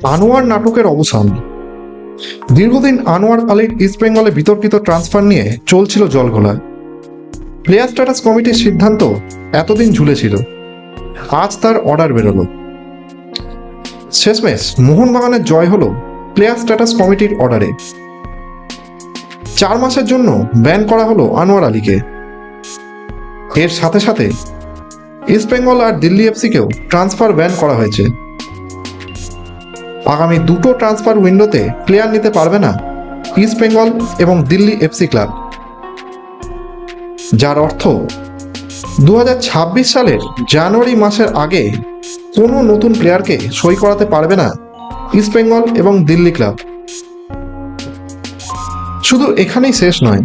আনোয়ার নাটকের অবসান। দীর্ঘদিন আনোয়ার আলীর ইস্টবেঙ্গলে বিতর্কিত ট্রান্সফার নিয়ে চলছিল জলঘোলা। প্লেয়ার স্ট্যাটাস কমিটির সিদ্ধান্ত এতদিন ঝুলেছিল, আজ তার অর্ডার বেরোলো। শেষমেশ মোহনবাগানের জয় হলো প্লেয়ার স্ট্যাটাস কমিটির অর্ডারে। 4 মাসের জন্য ব্যান করা হলো আনোয়ার আলীকে। এর সাথে সাথে ইস্টবেঙ্গল আর দিল্লি এফসিকেও ট্রান্সফার ব্যান করা হয়েছে। আগামী দুটো ট্রান্সফার উইন্ডোতে প্লেয়ার নিতে পারবে না ইস্টবেঙ্গল এবং দিল্লি এফসি ক্লাব, যার অর্থ 2026 সালের জানুয়ারি মাসের আগে কোনো নতুন প্লেয়ারকে সই করাতে পারবে না ইস্টবেঙ্গল এবং দিল্লি ক্লাব। শুধু এখানেই শেষ নয়,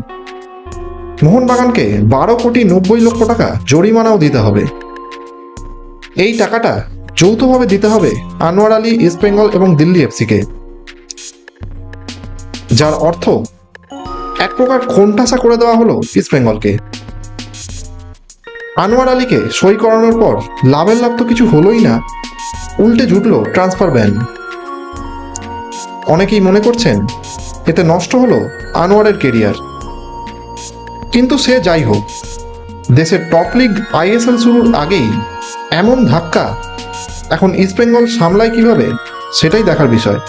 মোহনবাগানকে 12,90,00,000 টাকা জরিমানাও দিতে হবে। এই টাকাটা যৌথভাবে দিতে হবে আনোয়ার আলী, ইস্টবেঙ্গল এবং দিল্লি এফসিকে, যার অর্থ এক প্রকার কোণঠাসা করে দেওয়া হলো ইস্টবেঙ্গলকে। আনোয়ার আলীকে সই করানোর পর লাভের লাভ তো কিছু হলোই না, উল্টে জুটল ট্রান্সফার ব্যান। অনেকেই মনে করছেন এতে নষ্ট হলো আনোয়ারের কেরিয়ার। কিন্তু সে যাই হোক, দেশের টপ লিগ আইএসএল শুরুর আগেই এমন ধাক্কা এখন ইস্টবেঙ্গল সামলায় কিভাবে, সেটাই দেখার বিষয়।